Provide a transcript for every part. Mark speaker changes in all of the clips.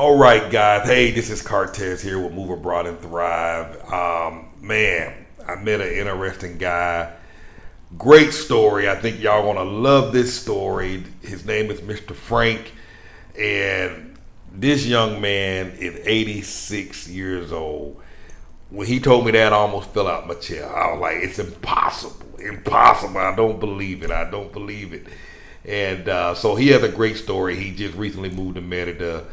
Speaker 1: All right, guys. Hey, this is Cartess here with Move Abroad and Thrive. Man, I met an interesting guy. Great story. I think y'all gonna love this story. His name is Mr. Frank, and this young man is 86 years old. When he told me that, I almost fell out my chair. I was like, "It's impossible, impossible! I don't believe it. I don't believe it." And so he has a great story. He just recently moved to Merida,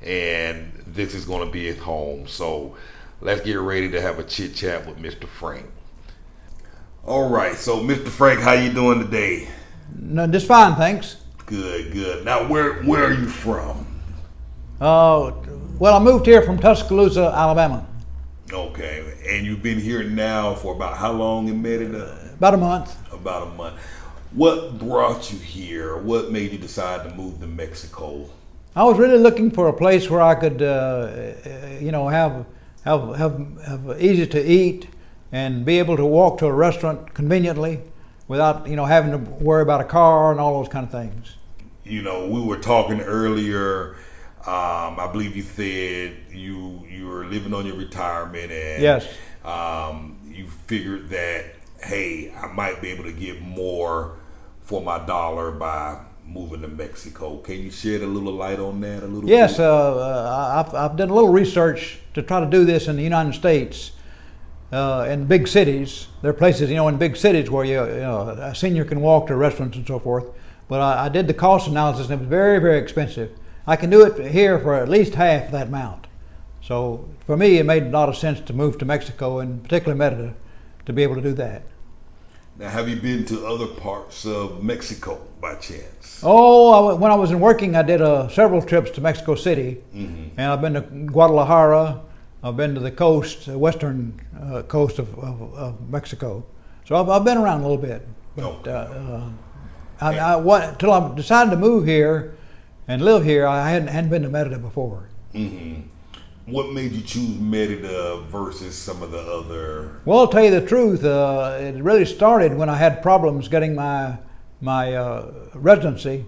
Speaker 1: and this is going to be his home. So let's get ready to have a chit chat with Mr. Frank. All right, so Mr. Frank, how you doing today?
Speaker 2: No, just fine, thanks.
Speaker 1: Good, good. Now, where are you from?
Speaker 2: Well, I moved here from Tuscaloosa, Alabama.
Speaker 1: Okay, and you've been here now for about how long in Merida?
Speaker 2: About a month.
Speaker 1: About a month. What brought you here? What made you decide to move to Mexico?
Speaker 2: I was really looking for a place where I could, have easy to eat and be able to walk to a restaurant conveniently without, having to worry about a car and all those kind of things.
Speaker 1: You know, we were talking earlier. I believe you said you were living on your retirement, and
Speaker 2: yes,
Speaker 1: you figured that, hey, I might be able to get more for my dollar by moving to Mexico. Can you shed a little light on that a little
Speaker 2: yes,
Speaker 1: bit?
Speaker 2: I've done a little research to try to do this in the United States. In big cities, there are places, in big cities where a senior can walk to restaurants and so forth. But I did the cost analysis, and it was very, very expensive. I can do it here for at least half that amount. So for me, it made a lot of sense to move to Mexico, and particularly Merida, to be able to do that.
Speaker 1: Now, have you been to other parts of Mexico by chance?
Speaker 2: Oh, when I was working, I did several trips to Mexico City, and I've been to Guadalajara. I've been to the coast, western coast of Mexico. So I've been around a little bit. But till I decided to move here and live here, I hadn't been to Merida before.
Speaker 1: Mm-hmm. What made you choose Merida versus some of the other?
Speaker 2: Well, I'll tell you the truth. It really started when I had problems getting my residency.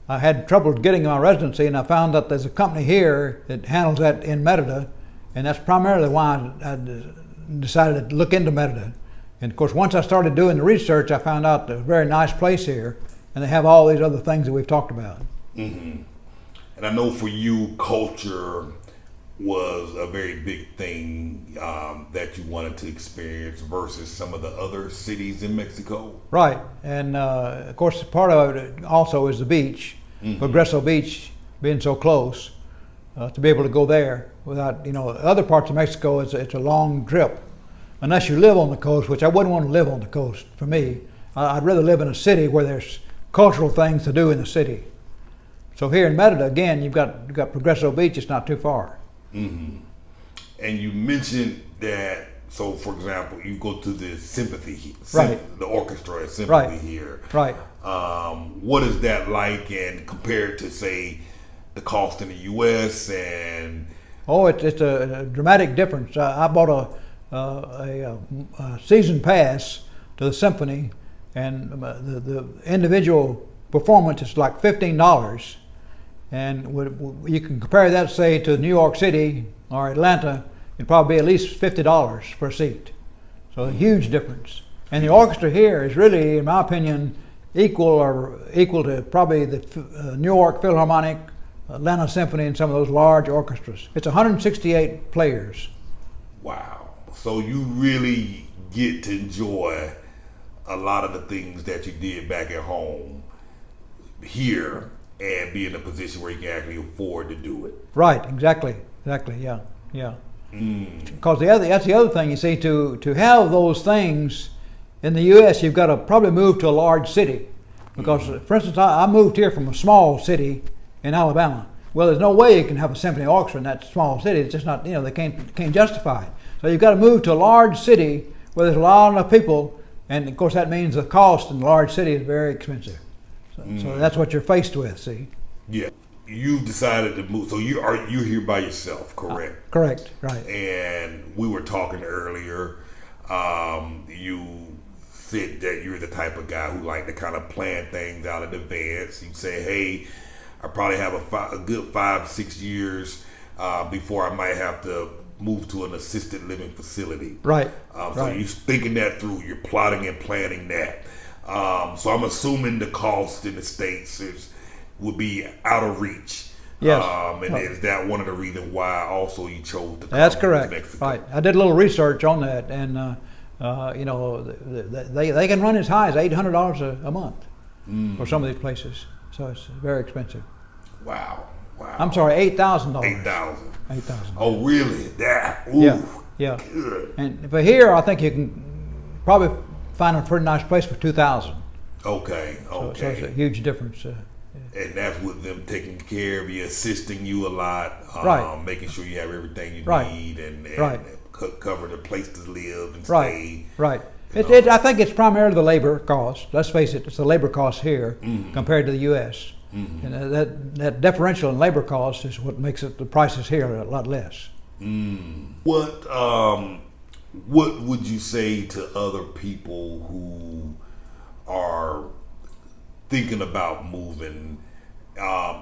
Speaker 2: I had trouble getting my residency, and I found that there's a company here that handles that in Merida, and that's primarily why I decided to look into Merida. And of course, once I started doing the research, I found out there's a very nice place here, and they have all these other things that we've talked about.
Speaker 1: Mm-hmm. And I know for you, culture was a very big thing that you wanted to experience versus some of the other cities in Mexico.
Speaker 2: Right, and of course part of it also is the beach, Progreso Beach being so close, to be able to go there without, other parts of Mexico, it's a long trip. Unless you live on the coast, which I wouldn't want to live on the coast for me. I'd rather live in a city where there's cultural things to do in the city. So here in Merida, again, you've got Progreso Beach, it's not too far.
Speaker 1: Mm-hmm. And you mentioned that, so for example, you go to the symphony,
Speaker 2: right,
Speaker 1: the orchestra symphony
Speaker 2: right,
Speaker 1: here.
Speaker 2: Right.
Speaker 1: What is that like, and compared to, say, the cost in the U.S. and?
Speaker 2: Oh, it's a dramatic difference. I bought a season pass to the symphony, and the individual performance is like $15. And you can compare that, say, to New York City or Atlanta, it'd probably be at least $50 per seat. So a huge difference. And the orchestra here is really, in my opinion, equal to probably the New York Philharmonic, Atlanta Symphony, and some of those large orchestras. It's 168 players.
Speaker 1: Wow. So you really get to enjoy a lot of the things that you did back at home here, and be in a position where you can actually afford to do it.
Speaker 2: Right, exactly, yeah. Because that's the other thing, you see, to have those things in the U.S., you've got to probably move to a large city. Because, for instance, I moved here from a small city in Alabama. Well, there's no way you can have a symphony orchestra in that small city. It's just not, they can't justify it. So you've got to move to a large city where there's a lot of people, and of course that means the cost in a large city is very expensive. So that's what you're faced with, see?
Speaker 1: Yeah. You've decided to move, so you're here by yourself, correct?
Speaker 2: Correct, right.
Speaker 1: And we were talking earlier, you said that you're the type of guy who like to kind of plan things out in advance. You say, hey, I probably have a good 5-6 years before I might have to move to an assisted living facility.
Speaker 2: Right.
Speaker 1: So you're thinking that through. You're plotting and planning that. So I'm assuming the cost in the States would be out of reach.
Speaker 2: Yes.
Speaker 1: And is that one of the reasons why also you chose to come
Speaker 2: That's
Speaker 1: to
Speaker 2: correct.
Speaker 1: Mexico?
Speaker 2: Right. I did a little research on that, and they can run as high as $800 a month for some of these places. So it's very expensive.
Speaker 1: Wow.
Speaker 2: I'm sorry, $8,000.
Speaker 1: 8,000.
Speaker 2: 8,000.
Speaker 1: Oh, really? That? Ooh,
Speaker 2: Yeah.
Speaker 1: Good.
Speaker 2: And for here, I think you can probably find a pretty nice place for 2,000.
Speaker 1: Okay.
Speaker 2: So it's a huge difference.
Speaker 1: And that's with them taking care of you, assisting you a lot,
Speaker 2: Right.
Speaker 1: making sure you have everything you
Speaker 2: Right.
Speaker 1: need, and
Speaker 2: Right.
Speaker 1: cover the place to live and
Speaker 2: Right.
Speaker 1: stay.
Speaker 2: Right.
Speaker 1: You know.
Speaker 2: I think it's primarily the labor cost. Let's face it, it's the labor cost here compared to the U.S. And that differential in labor cost is what makes the prices here a lot less.
Speaker 1: What would you say to other people who are thinking about moving?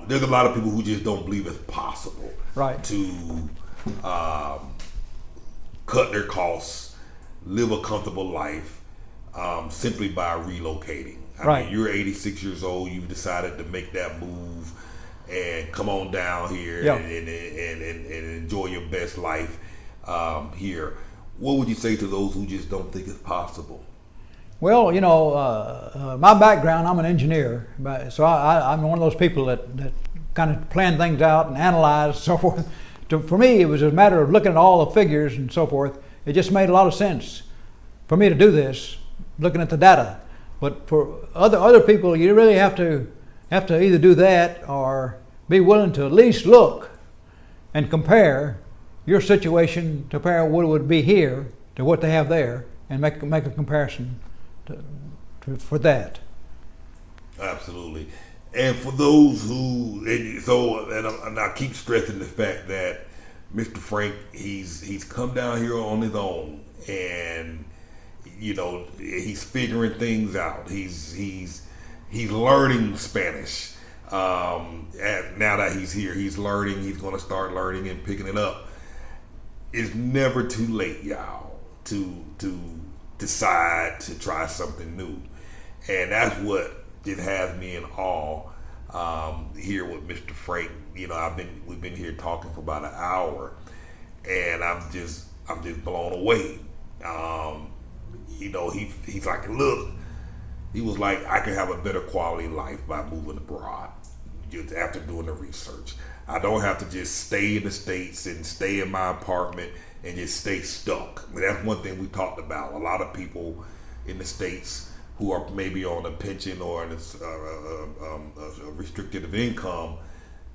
Speaker 1: There's a lot of people who just don't believe it's possible
Speaker 2: Right.
Speaker 1: to cut their costs, live a comfortable life simply by relocating. I
Speaker 2: Right.
Speaker 1: mean, you're 86 years old. You've decided to make that move and come on down here
Speaker 2: Yeah.
Speaker 1: and enjoy your best life here. What would you say to those who just don't think it's possible?
Speaker 2: Well, my background, I'm an engineer, so I'm one of those people that kind of plan things out and analyze and so forth. For me, it was a matter of looking at all the figures and so forth. It just made a lot of sense for me to do this, looking at the data. But for other people, you really have to either do that or be willing to at least look and compare your situation to compare what it would be here to what they have there, and make a comparison for that.
Speaker 1: Absolutely. And for those who, and I keep stressing the fact that Mr. Frank, he's come down here on his own, and he's figuring things out. He's learning Spanish. And now that he's here, he's learning. He's going to start learning and picking it up. It's never too late, y'all, to decide to try something new, and that's what it has me in awe here with Mr. Frank. We've been here talking for about an hour, and I'm just blown away. He's like, look, he was like, I can have a better quality life by moving abroad. Just after doing the research, I don't have to just stay in the States and stay in my apartment and just stay stuck. I mean, that's one thing we talked about. A lot of people in the States who are maybe on a pension or a restricted income,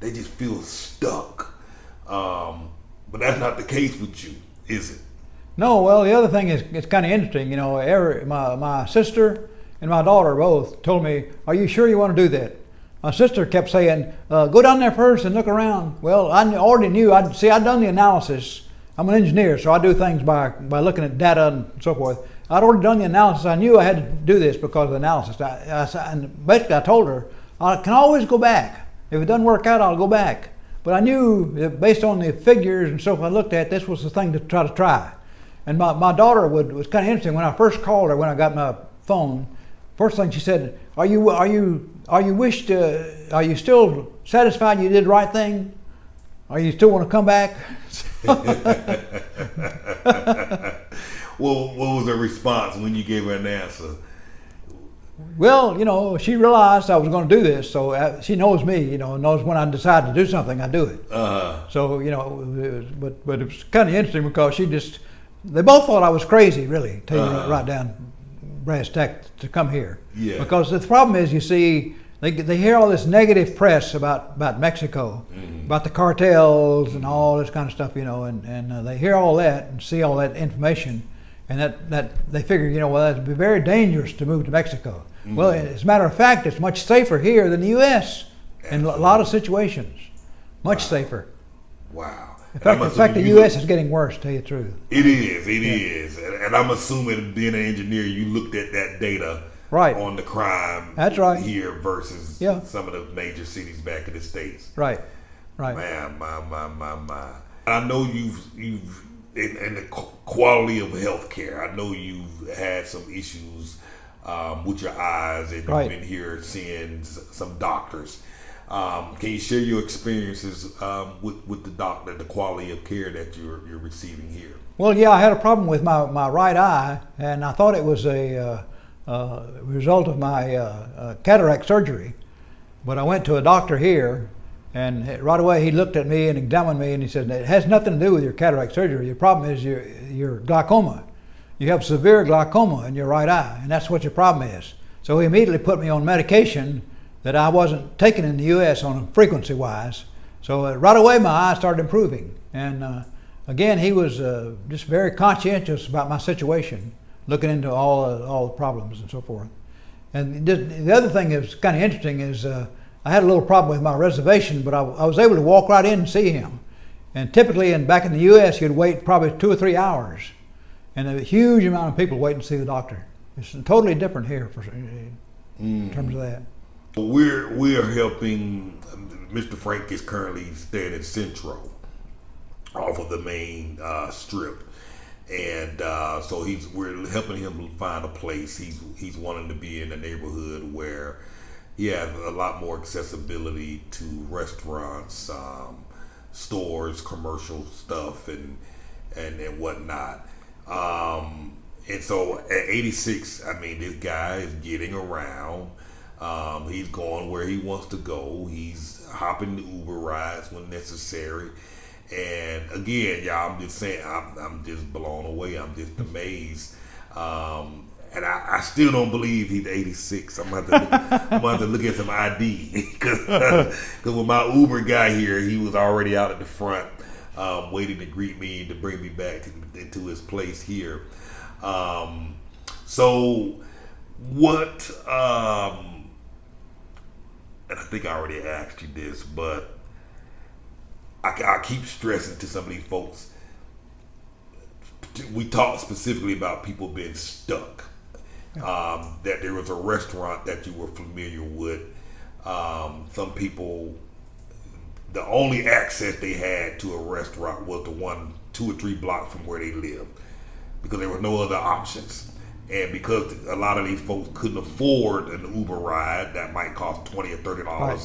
Speaker 1: they just feel stuck. But that's not the case with you, is it?
Speaker 2: No, well, the other thing is, it's kind of interesting. My sister and my daughter both told me, "Are you sure you want to do that?" My sister kept saying, "Go down there first and look around." Well, I already knew. I'd done the analysis. I'm an engineer, so I do things by looking at data and so forth. I'd already done the analysis. I knew I had to do this because of the analysis. And basically, I told her, I can always go back. If it doesn't work out, I'll go back. But I knew that based on the figures and so forth I looked at, this was the thing to try. And my daughter was kind of interesting. When I first called her, when I got my phone, first thing she said, Are you still satisfied you did the right thing? Are you still want to come back?
Speaker 1: Well, what was her response when you gave her an answer?
Speaker 2: Well, she realized I was going to do this, so she knows me. Knows when I decide to do something, I do it. So but it was kind of interesting because they both thought I was crazy, really, to right down brass tack to come here.
Speaker 1: Yeah.
Speaker 2: Because the problem is, you see, they hear all this negative press about Mexico, about the cartels and all this kind of stuff, and they hear all that and see all that information, and that they figure, that'd be very dangerous to move to Mexico. Well, as a matter of fact, it's much safer here than the U.S. in a lot of situations. Much safer.
Speaker 1: Wow.
Speaker 2: In fact, the U.S. is getting worse, to tell you the truth.
Speaker 1: It is. And I'm assuming, being an engineer, you looked at that data
Speaker 2: Right.
Speaker 1: on the crime
Speaker 2: That's right.
Speaker 1: here versus
Speaker 2: Yeah.
Speaker 1: some of the major cities back in the States.
Speaker 2: Right. Right.
Speaker 1: Man, my. I know you've in the quality of healthcare. I know you've had some issues with your eyes, and
Speaker 2: Right.
Speaker 1: you've been here seeing some doctors. Can you share your experiences with the quality of care that you're receiving here?
Speaker 2: Well, yeah, I had a problem with my right eye, and I thought it was a result of my cataract surgery. But I went to a doctor here, and right away he looked at me and examined me, and he said, it has nothing to do with your cataract surgery. Your problem is your glaucoma. You have severe glaucoma in your right eye, and that's what your problem is. So he immediately put me on medication that I wasn't taking in the U.S. on frequency-wise. So right away my eye started improving. And again, he was just very conscientious about my situation, looking into all the problems and so forth. And the other thing that was kind of interesting is I had a little problem with my reservation, but I was able to walk right in and see him. And typically back in the U.S., you'd wait probably 2 or 3 hours. And a huge amount of people waiting to see the doctor. It's totally different here in terms of that.
Speaker 1: We're helping. Mr. Frank is currently staying in Centro, off of the main strip, and so we're helping him find a place. He's wanting to be in a neighborhood where he has a lot more accessibility to restaurants, stores, commercial stuff, and whatnot. And so at 86, I mean, this guy is getting around. He's going where he wants to go. He's hopping the Uber rides when necessary. And again, y'all, I'm just saying, I'm just blown away. I'm just amazed. And I still don't believe he's 86. I'm going to have to look at some ID. Because with my Uber guy here, he was already out at the front waiting to greet me and to bring me back into his place here. So what... and I think I already asked you this, but I keep stressing to some of these folks. We talked specifically about people being stuck. That there was a restaurant that you were familiar with. Some people, the only access they had to a restaurant was the one 2 or 3 blocks from where they lived, because there were no other options. And because a lot of these folks couldn't afford an Uber ride that might cost $20 or $30
Speaker 2: Right.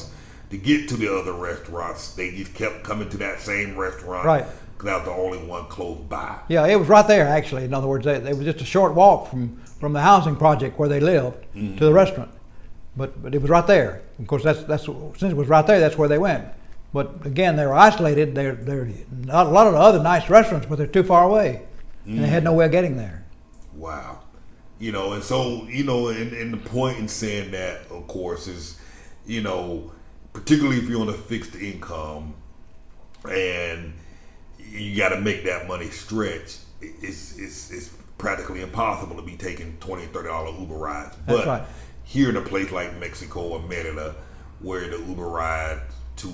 Speaker 1: to get to the other restaurants, they just kept coming to that same restaurant.
Speaker 2: Right.
Speaker 1: Because that was the only one close by.
Speaker 2: Yeah, it was right there actually. In other words, it was just a short walk from the housing project where they lived to the restaurant. But it was right there. Of course, that's since it was right there, that's where they went. But again, they were isolated. They're not a lot of the other nice restaurants, but they're too far away, and they had no way of getting there.
Speaker 1: Wow. And so, and the point in saying that, of course, is, particularly if you're on a fixed income and you got to make that money stretch, it's practically impossible to be taking $20, $30 Uber rides.
Speaker 2: That's
Speaker 1: But
Speaker 2: right.
Speaker 1: here in a place like Mexico or Merida, where the Uber ride to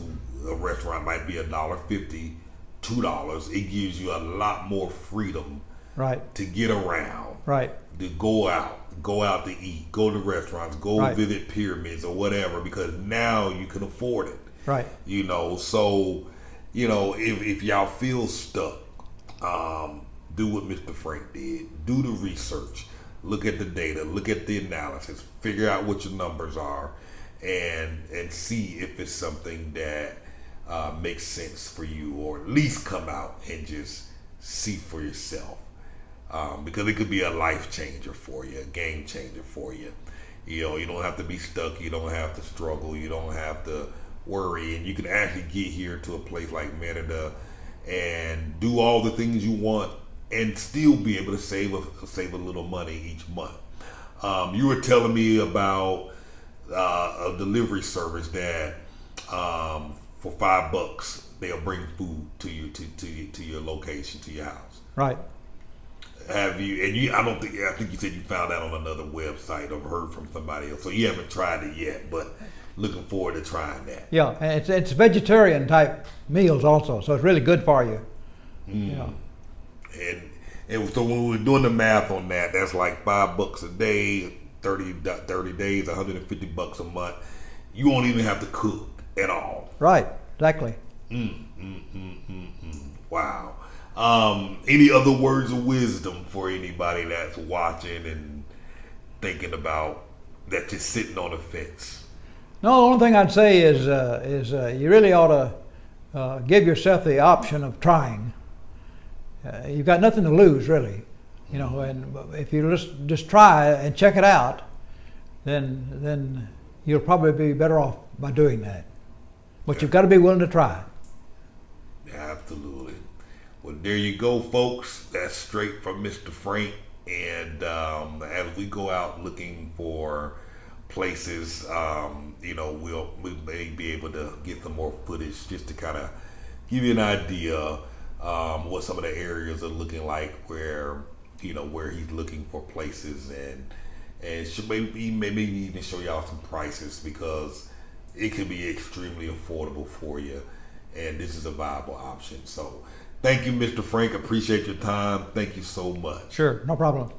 Speaker 1: a restaurant might be $1.50, $2, it gives you a lot more freedom
Speaker 2: Right.
Speaker 1: to get around.
Speaker 2: Right.
Speaker 1: To go out to eat, go to restaurants, go
Speaker 2: Right.
Speaker 1: visit pyramids or whatever, because now you can afford it.
Speaker 2: Right.
Speaker 1: So, if y'all feel stuck, do what Mr. Frank did. Do the research. Look at the data. Look at the analysis. Figure out what your numbers are, and see if it's something that makes sense for you, or at least come out and just see for yourself. Because it could be a life changer for you, a game changer for you. You don't have to be stuck. You don't have to struggle. You don't have to worry. And you can actually get here to a place like Merida and do all the things you want and still be able to save a little money each month. You were telling me about a delivery service that for $5 they'll bring food to you to your location, to your house.
Speaker 2: Right.
Speaker 1: Have you? And you? I think you said you found that on another website or heard from somebody else. So you haven't tried it yet, but looking forward to trying that.
Speaker 2: Yeah, and it's vegetarian type meals also, so it's really good for you. Yeah.
Speaker 1: And so when we were doing the math on that, that's like $5 a day, 30 days, $150 a month. You won't even have to cook at all.
Speaker 2: Right, exactly.
Speaker 1: Wow. Any other words of wisdom for anybody that's watching and thinking about that, just sitting on the fence?
Speaker 2: No, the only thing I'd say is you really ought to give yourself the option of trying. You've got nothing to lose, really, and if you just try and check it out, then you'll probably be better off by doing that. But you've got to be willing to try.
Speaker 1: Absolutely. Well, there you go, folks. That's straight from Mr. Frank. And as we go out looking for places, we may be able to get some more footage just to kind of give you an idea what some of the areas are looking like, where he's looking for places, and should maybe even show y'all some prices, because it can be extremely affordable for you, and this is a viable option. So thank you, Mr. Frank. Appreciate your time. Thank you so much.
Speaker 2: Sure, no problem.